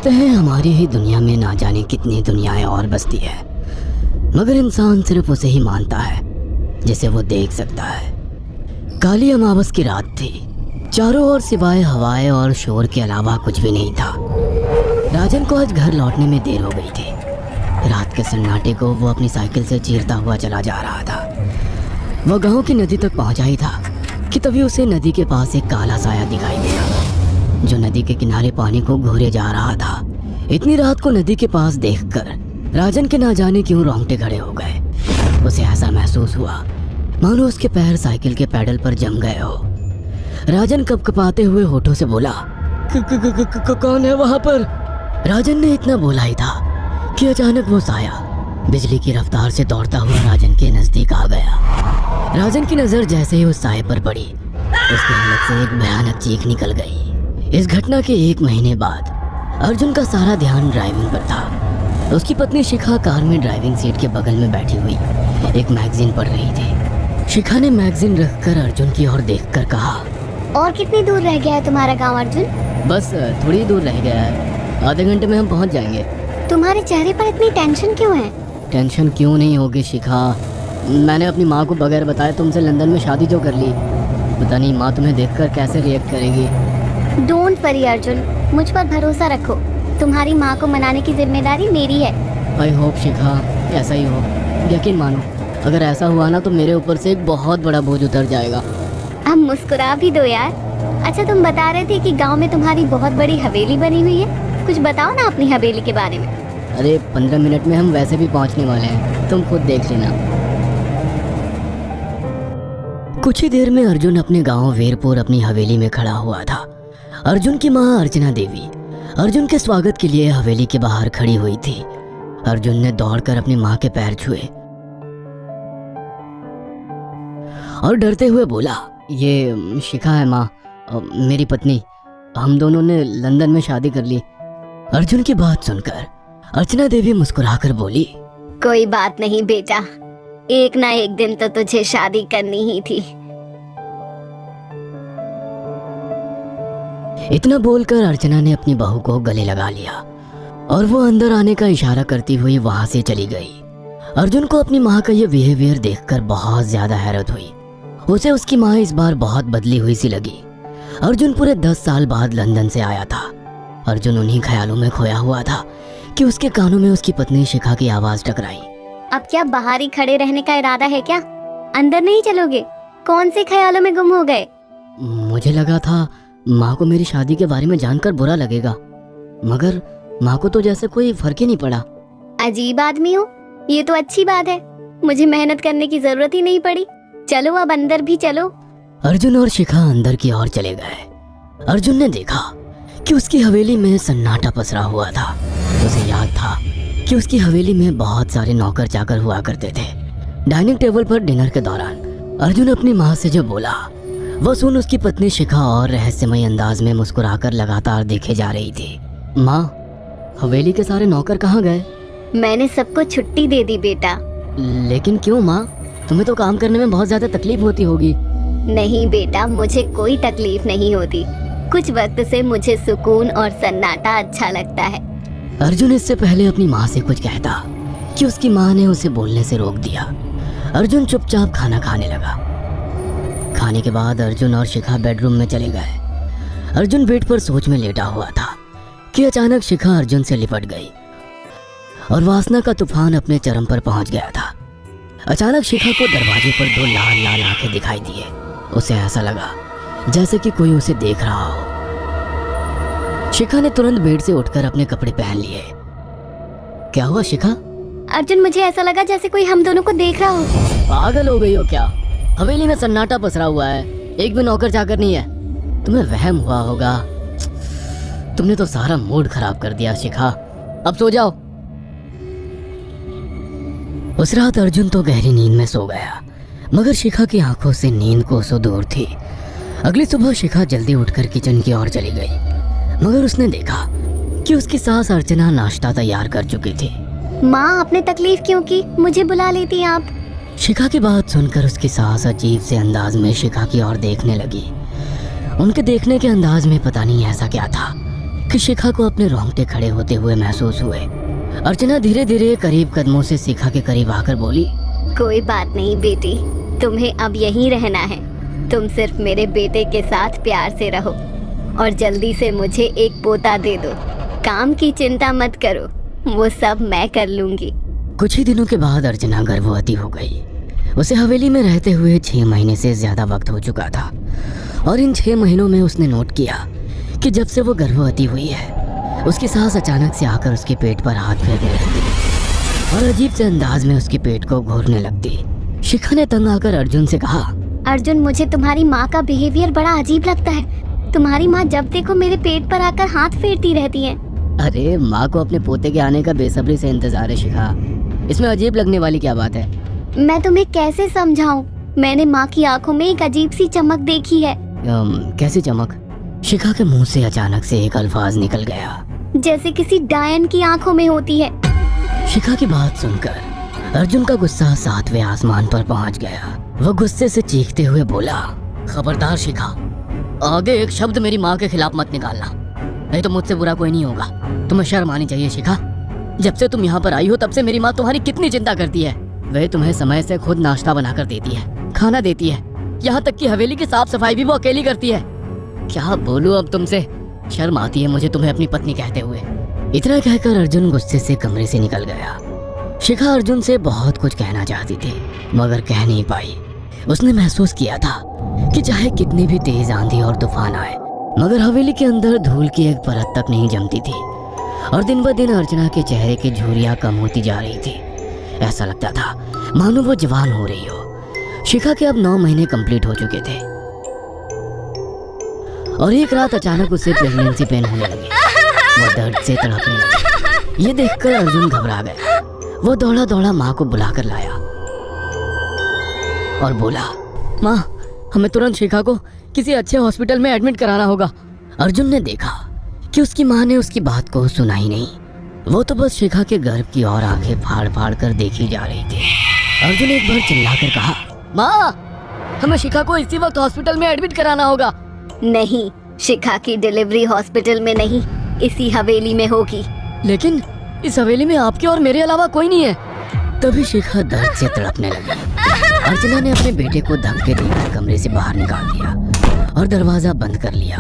कहते हैं हमारी ही दुनिया में ना जाने कितनी दुनियाएं और बसती है, मगर इंसान सिर्फ उसे ही मानता है जिसे वो देख सकता है। काली अमावस की रात थी। चारों ओर सिवाय हवाएं और शोर के अलावा कुछ भी नहीं था। राजन को आज घर लौटने में देर हो गई थी। रात के सन्नाटे को वो अपनी साइकिल से चीरता हुआ चला जा रहा था। वह गांव की नदी तक पहुंचा ही था कि तभी उसे नदी के पास एक काला साया दिखाई दिया जो नदी के किनारे पानी को घूरे जा रहा था। इतनी रात को नदी के पास देखकर राजन के ना जाने क्यों रोंगटे खड़े हो गए। उसे ऐसा महसूस हुआ मानो उसके पैर साइकिल के पैडल पर जम गए हो। राजन कपकपाते हुए होठों से बोला, कौन है वहां पर? राजन ने इतना बोला ही था कि अचानक वो साया बिजली की रफ्तार से दौड़ता हुआ राजन के नजदीक आ गया। राजन की नजर जैसे ही उस साये पर पड़ी, उसके हलक से एक भयानक चीख निकल गई। इस घटना के 1 महीने बाद अर्जुन का सारा ध्यान ड्राइविंग पर था। उसकी पत्नी शिखा कार में ड्राइविंग सीट के बगल में बैठी हुई एक मैगजीन पढ़ रही थी। शिखा ने मैगजीन रखकर अर्जुन की ओर देखकर कहा, और कितनी दूर रह गया है तुम्हारा गांव अर्जुन? बस थोड़ी दूर रह गया है, आधे घंटे में हम पहुंच जाएंगे। तुम्हारे चेहरे पर इतनी टेंशन क्यों है? टेंशन क्यों नहीं होगी शिखा, मैंने अपनी माँ को बगैर बताए तुमसे लंदन में शादी जो कर ली। पता नहीं माँ तुम्हें देखकर कैसे रिएक्ट करेगी। डोंट वरी अर्जुन, मुझ पर भरोसा रखो। तुम्हारी माँ को मनाने की जिम्मेदारी मेरी है। आई होप शिखा ऐसा ही हो। यकीन मानो अगर ऐसा हुआ ना तो मेरे ऊपर से एक बहुत बड़ा बोझ उतर जाएगा। अब मुस्कुरा भी दो यार। अच्छा, तुम बता रहे थे कि गांव में तुम्हारी बहुत बड़ी हवेली बनी हुई है, कुछ बताओ ना अपनी हवेली के बारे में। अरे 15 मिनट में हम वैसे भी पहुंचने वाले हैं, तुम खुद देख लेना। कुछ ही देर में अर्जुन अपने गांव वीरपुर अपनी हवेली में खड़ा हुआ था। अर्जुन की माँ अर्चना देवी अर्जुन के स्वागत के लिए हवेली के बाहर खड़ी हुई थी। अर्जुन ने दौड़कर अपनी माँ के पैर छुए और डरते हुए बोला, ये शिखा है माँ, मेरी पत्नी। हम दोनों ने लंदन में शादी कर ली। अर्जुन की बात सुनकर अर्चना देवी मुस्कुराकर बोली, कोई बात नहीं बेटा, एक ना एक दिन तो तुझे शादी करनी ही थी। इतना बोलकर अर्चना ने अपनी बहू को गले लगा लिया और वो अंदर आने का इशारा करती हुई वहां से चली गई। अर्जुन को अपनी माँ का ये बिहेवियर देखकर बहुत ज्यादा हैरत हुई। उसे उसकी माँ इस बार बहुत बदली हुई सी लगी। अर्जुन पूरे 10 साल बाद लंदन से आया था। अर्जुन उन्हीं ख्यालों में खोया हुआ था कि उसके कानों में उसकी पत्नी शिखा की आवाज टकराई। अब क्या बाहर ही खड़े रहने का इरादा है क्या? अंदर नहीं चलोगे? कौन से ख्यालों में गुम हो गए? मुझे लगा था माँ को मेरी शादी के बारे में जानकर बुरा लगेगा, मगर माँ को तो जैसे कोई फर्क ही नहीं पड़ा। अजीब आदमी हो। ये तो अच्छी बात है, मुझे मेहनत करने की जरूरत ही नहीं पड़ी। चलो अब अंदर भी चलो। अर्जुन और शिखा अंदर की ओर चले गए। अर्जुन ने देखा कि उसकी हवेली में सन्नाटा पसरा हुआ था। उसे याद था कि उसकी हवेली में बहुत सारे नौकर चाकर हुआ करते थे। डाइनिंग टेबल पर डिनर के दौरान अर्जुन अपनी माँ से जो बोला वह सुन उसकी पत्नी शिखा और रहस्यमय अंदाज में मुस्कुराकर लगातार देखे जा रही थी। माँ, हवेली के सारे नौकर कहाँ गए? मैंने सबको छुट्टी दे दी बेटा। लेकिन क्यों माँ, तुम्हें तो काम करने में बहुत ज्यादा तकलीफ होती होगी। नहीं बेटा, मुझे कोई तकलीफ नहीं होती। कुछ वक्त से मुझे सुकून और सन्नाटा अच्छा लगता है। अर्जुन इससे पहले अपनी माँ से कुछ कहता कि उसकी माँ ने उसे बोलने से रोक दिया। अर्जुन चुपचाप खाना खाने लगा। खाने के बाद अर्जुन और शिखा बेडरूम में चले गए। अर्जुन बेड पर सोच में लेटा हुआ था कि अचानक शिखा अर्जुन से लिपट गई और वासना का तूफान अपने चरम पर पहुंच गया था। अचानक शिखा को दरवाजे पर 2 लाल लाल आंखें दिखाई दिए। उसे ऐसा लगा जैसे कि कोई उसे देख रहा हो। शिखा ने तुरंत बेड से उठकर अपने कपड़े पहन लिए। क्या हुआ शिखा? अर्जुन, मुझे ऐसा लगा जैसे कोई हम दोनों को देख रहा हो। पागल हो गई हो क्या? हवेली में सन्नाटा पसरा हुआ है, एक भी नौकर चाकर नहीं है। तुम्हें वहम हुआ होगा। तुमने तो सारा मूड खराब कर दिया शिखा, अब सो जाओ। उस रात अर्जुन तो गहरी नींद में सो गया, मगर शिखा की आंखों से नींद कोसों दूर थी। अगली सुबह शिखा जल्दी उठकर किचन की ओर चली गई, मगर उसने देखा कि उसकी सास अर्चना नाश्ता तैयार कर चुकी थी। माँ, आपने तकलीफ क्यों की? मुझे बुला लेती आप। शिखा की बात सुनकर उसकी सास अजीब से अंदाज में शिखा की ओर देखने लगी। उनके देखने के अंदाज में पता नहीं ऐसा क्या था कि शिखा को अपने रोंगटे खड़े होते हुए महसूस हुए। अर्चना धीरे धीरे करीब कदमों से शिखा के करीब आकर बोली, कोई बात नहीं बेटी, तुम्हें अब यहीं रहना है। तुम सिर्फ मेरे बेटे के साथ प्यार से रहो और जल्दी से मुझे एक पोता दे दो। काम की चिंता मत करो, वो सब मैं कर लूंगी। कुछ ही दिनों के बाद अर्चना गर्भवती हो गई। उसे हवेली में रहते हुए 6 महीने से ज्यादा वक्त हो चुका था और इन 6 महीनों में उसने नोट किया कि जब से वो गर्भवती हुई है उसकी सास अचानक से आकर उसके पेट पर हाथ फेरने लगती और अजीब से अंदाज में उसके पेट को घूरने लगती। शिखा ने तंग आकर अर्जुन से कहा, अर्जुन, मुझे तुम्हारी माँ का बिहेवियर बड़ा अजीब लगता है। तुम्हारी माँ जब देखो मेरे पेट पर आकर हाथ फेरती रहती है। अरे माँ को अपने पोते के आने का बेसब्री से इंतजार है शिखा, इसमें अजीब लगने वाली क्या बात है? मैं तुम्हें कैसे समझाऊं? मैंने माँ की आंखों में एक अजीब सी चमक देखी है। कैसी चमक? शिखा के मुंह से अचानक से एक अल्फाज निकल गया, जैसे किसी डायन की आंखों में होती है। शिखा की बात सुनकर अर्जुन का गुस्सा 7वें आसमान पर पहुंच गया। वो गुस्से से चीखते हुए बोला, खबरदार शिखा, आगे एक शब्द मेरी माँ के खिलाफ मत निकालना, नहीं तो मुझसे बुरा कोई नहीं होगा। तुम्हें शर्म आनी चाहिए शिखा। जब से तुम यहाँ पर आई हो तब से मेरी माँ तुम्हारी कितनी चिंता करती है। वह तुम्हें समय से खुद नाश्ता बनाकर देती है, खाना देती है, यहाँ तक कि हवेली की साफ सफाई भी वो अकेली करती है। क्या बोलूं अब तुमसे, शर्म आती है मुझे तुम्हें अपनी पत्नी कहते हुए। इतना कहकर अर्जुन गुस्से से कमरे से निकल गया। शिखा अर्जुन से बहुत कुछ कहना चाहती थी मगर कह नहीं पाई। उसने महसूस किया था कि चाहे कितनी भी तेज आंधी और तूफान आए मगर हवेली के अंदर धूल की एक परत तक नहीं जमती थी और दिन ब दिन अर्चना के चेहरे की झुर्रियां कम होती जा रही थी। ऐसा लगता था मानो वो जवान हो रही हो। शिखा के अब 9 महीने कंप्लीट हो चुके थे और एक रात अचानक उसे प्रेगनेंसी पेन होने लगी। वो दर्द से तड़पने लगी। ये देखकर अर्जुन घबरा गया। वो दौड़ा दौड़ा माँ को बुलाकर लाया और बोला, माँ, हमें तुरंत शिखा को किसी अच्छे हॉस्पिटल में एडमिट कराना होगा। अर्जुन ने देखा कि उसकी माँ ने उसकी बात को सुना ही नहीं। वो तो बस शिखा के गर्भ की ओर आंखें फाड़ फाड़ कर देखी जा रही थी। अर्जुन एक बार चिल्लाकर कहा, माँ, हमें शिखा को इसी वक्त हॉस्पिटल में एडमिट कराना होगा। नहीं, शिखा की डिलीवरी हॉस्पिटल में नहीं, इसी हवेली में होगी। लेकिन इस हवेली में आपके और मेरे अलावा कोई नहीं है। तभी शिखा दर्द से तड़पने लगी। अर्चना ने अपने बेटे को धक्के देकर कमरे से बाहर निकाल दिया और दरवाजा बंद कर लिया।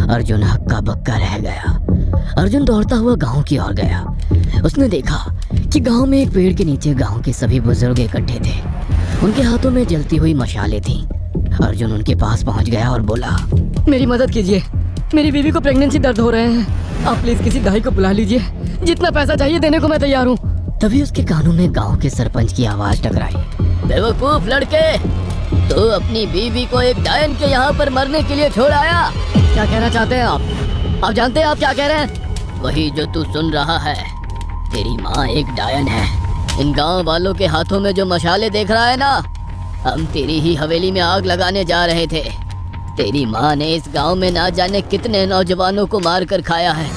अर्जुन हक्का बक्का रह गया। अर्जुन दौड़ता हुआ गांव की ओर गया। उसने देखा कि गांव में एक पेड़ के नीचे गांव के सभी बुजुर्ग इकट्ठे थे। उनके हाथों में जलती हुई मशालें थीं। अर्जुन उनके पास पहुंच गया और बोला, मेरी मदद कीजिए, मेरी बीवी को प्रेगनेंसी दर्द हो रहे हैं। आप प्लीज किसी दाई को बुला लीजिए, जितना पैसा चाहिए देने को मैं तैयार हूँ। तभी उसके कानों में गांव के सरपंच की आवाज टकराई, बेवकूफ लड़के, तू अपनी बीवी को एक डायन के यहाँ पर मरने के लिए छोड़ आया। क्या कहना चाहते हैं आप जानते हैं आप क्या कह रहे हैं? वही जो तू सुन रहा है। तेरी माँ एक डायन है। इन गांव वालों के हाथों में जो मशाले देख रहा है ना, हम तेरी ही हवेली में आग लगाने जा रहे थे। तेरी माँ ने इस गांव में ना जाने कितने नौजवानों को मार कर खाया है।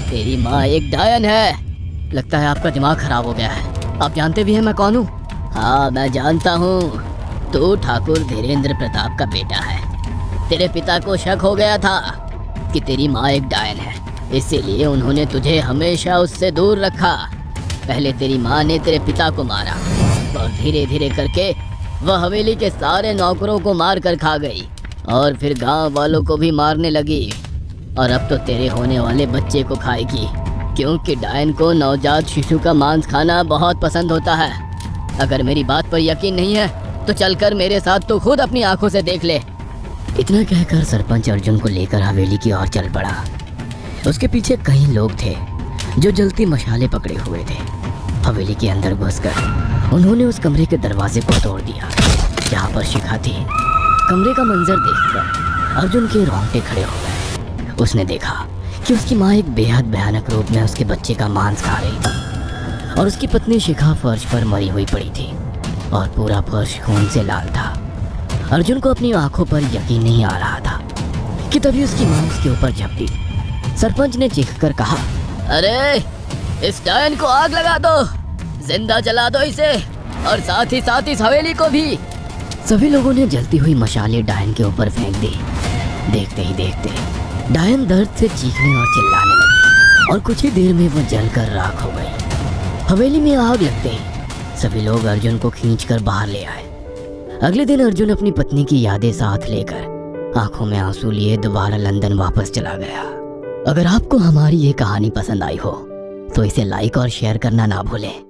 तेरी माँ एक डायन है। लगता है आपका दिमाग खराब हो गया है। आप जानते भी हैं मैं कौन हूँ? हाँ, मैं जानता हूँ। तू ठाकुर धीरेन्द्र प्रताप का बेटा है। तेरे पिता को शक हो गया था कि तेरी माँ एक डायन है, इसीलिए उन्होंने तुझे हमेशा उससे दूर रखा। पहले तेरी माँ ने तेरे पिता को मारा और धीरे धीरे करके वह हवेली के सारे नौकरों को मार कर खा गई और फिर गांव वालों को भी मारने लगी। और अब तो तेरे होने वाले बच्चे को खाएगी, क्योंकि डायन को नवजात शिशु का मांस खाना बहुत पसंद होता है। अगर मेरी बात पर यकीन नहीं है तो चलकर मेरे साथ तो खुद अपनी आंखों से देख ले। इतना कहकर सरपंच अर्जुन को लेकर हवेली की ओर चल पड़ा। उसके पीछे कई लोग थे जो जलती मशाले पकड़े हुए थे। हवेली के अंदर घुसकर उन्होंने उस कमरे के दरवाजे को तोड़ दिया जहाँ पर शिखा थी। कमरे का मंजर देखकर अर्जुन के रोंगटे खड़े हो गए। उसने देखा कि उसकी माँ एक बेहद भयानक रूप में उसके बच्चे का मांस खा रही थी और उसकी पत्नी शिखा फर्श पर मरी हुई पड़ी थी और पूरा फर्श खून से लाल था। अर्जुन को अपनी आंखों पर यकीन नहीं आ रहा था कि तभी उसकी माँ उसके ऊपर झपटी। सरपंच ने चीखकर कहा, अरे इस डायन को आग लगा दो, जिंदा जला दो इसे और साथ ही इस हवेली को भी। सभी लोगों ने जलती हुई मशालें डायन के ऊपर फेंक दी। देखते ही देखते डायन दर्द से चीखने और चिल्लाने लगी। और कुछ ही देर में वो जलकर राख हो गई। हवेली में आग लगते ही सभी लोग अर्जुन को खींचकर बाहर ले आए। अगले दिन अर्जुन अपनी पत्नी की यादें साथ लेकर आंखों में आंसू लिए दोबारा लंदन वापस चला गया। अगर आपको हमारी ये कहानी पसंद आई हो तो इसे लाइक और शेयर करना ना भूलें।